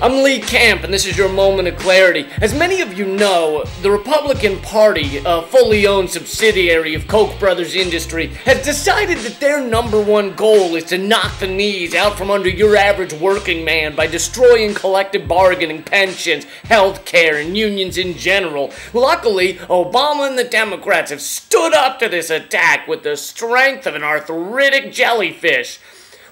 I'm Lee Camp, and this is your moment of clarity. As many of you know, the Republican Party, a fully owned subsidiary of Koch brothers industry, has decided that their #1 goal is to knock the knees out from under your average working man by destroying collective bargaining, pensions, health care, and unions in general. Luckily, Obama and the Democrats have stood up to this attack with the strength of an arthritic jellyfish.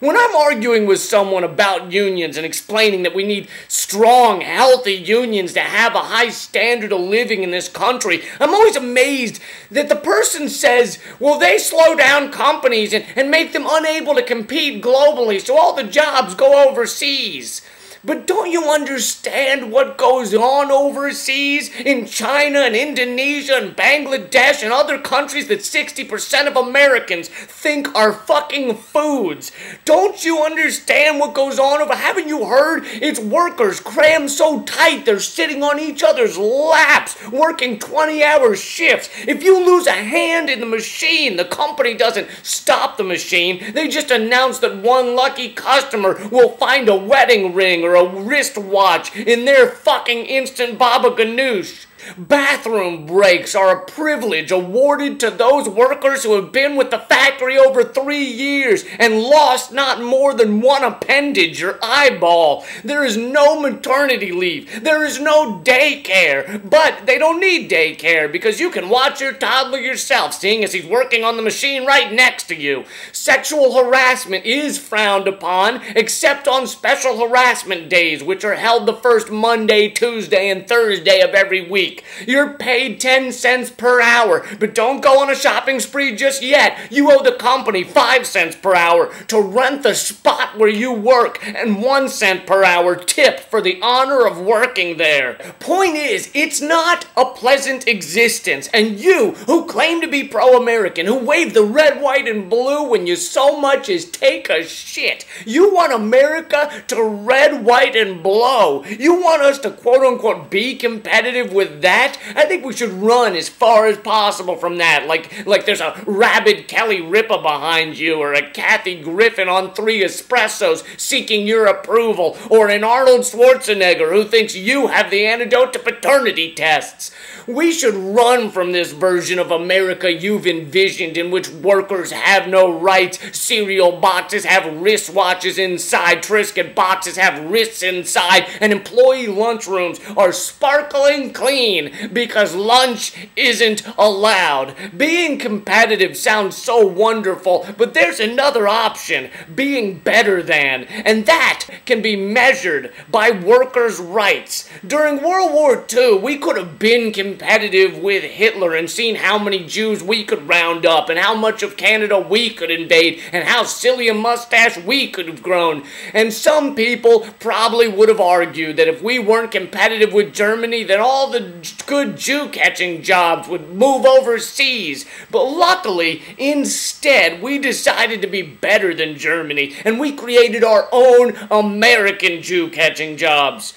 When I'm arguing with someone about unions and explaining that we need strong, healthy unions to have a high standard of living in this country, I'm always amazed that the person says, well, they slow down companies and make them unable to compete globally, so all the jobs go overseas. But don't you understand what goes on overseas in China and Indonesia and Bangladesh and other countries that 60% of Americans think are fucking foods? Don't you understand what goes on over? Haven't you heard? It's workers crammed so tight they're sitting on each other's laps, working 20-hour shifts. If you lose a hand in the machine, the company doesn't stop the machine. They just announce that one lucky customer will find a wedding ring or a wristwatch in their fucking instant baba ganoush. Bathroom breaks are a privilege awarded to those workers who have been with the factory over 3 years and lost not more than one appendage or eyeball. There is no maternity leave. There is no daycare. But they don't need daycare because you can watch your toddler yourself, seeing as he's working on the machine right next to you. Sexual harassment is frowned upon, except on special harassment days, which are held the first Monday, Tuesday, and Thursday of every week. You're paid 10 cents per hour, but don't go on a shopping spree just yet. You owe the company 5 cents per hour to rent the spot where you work and 1 cent per hour tip for the honor of working there. Point is, it's not a pleasant existence, and you, who claim to be pro-American, who wave the red, white, and blue when you so much as take a shit, you want America to red, white, and blow. You want us to quote-unquote be competitive with that? I think we should run as far as possible from that, like there's a rabid Kelly Ripa behind you, or a Kathy Griffin on 3 espressos seeking your approval, or an Arnold Schwarzenegger who thinks you have the antidote to paternity tests. We should run from this version of America you've envisioned, in which workers have no rights, cereal boxes have wristwatches inside, Triscuit boxes have wrists inside, and employee lunchrooms are sparkling clean because lunch isn't allowed. Being competitive sounds so wonderful, but there's another option, being better than, and that can be measured by workers' rights. During World War II, we could have been competitive with Hitler and seen how many Jews we could round up and how much of Canada we could invade and how silly a mustache we could have grown. And some people probably would have argued that if we weren't competitive with Germany, then all the good Jew-catching jobs would move overseas. But luckily, instead, we decided to be better than Germany, and we created our own American Jew-catching jobs.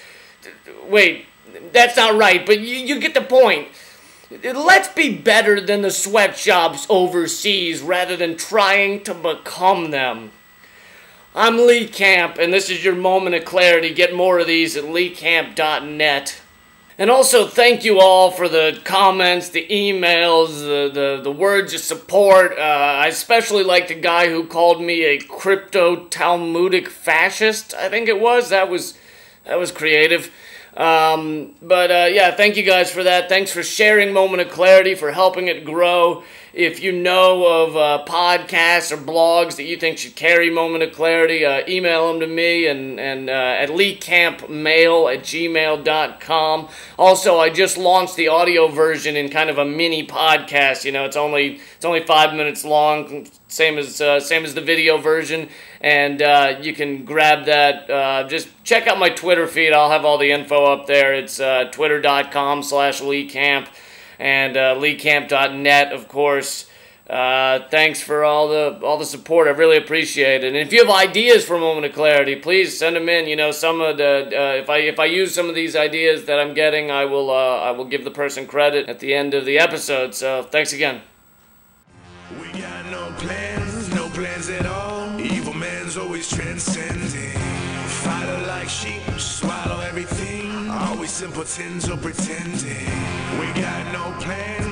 Wait, that's not right, but you get the point. Let's be better than the sweatshops overseas rather than trying to become them. I'm Lee Camp, and this is your moment of clarity. Get more of these at leecamp.net. And also, thank you all for the comments, the emails, the words of support. I especially like the guy who called me a crypto-Talmudic fascist, I think it was. That was creative. Yeah, thank you guys for that. Thanks for sharing Moment of Clarity, for helping it grow. If you know of podcasts or blogs that you think should carry Moment of Clarity, email them to me and at leecampmail@gmail.com. Also, I just launched the audio version in kind of a mini podcast. You know, it's only 5 minutes long, same as the video version, and you can grab that. Just check out my Twitter feed. I'll have all the info up there. It's twitter.com/leecamp. And leecamp.net, of course. Thanks for all the support. I really appreciate it. And if you have ideas for Moment of Clarity, please send them in. You know, some of the if I use some of these ideas that I'm getting, I will give the person credit at the end of the episode. So thanks again. We got no plans at all. Evil man's always transcending. Follow like sheep, swallow everything. simpletons or pretending. We got no plans.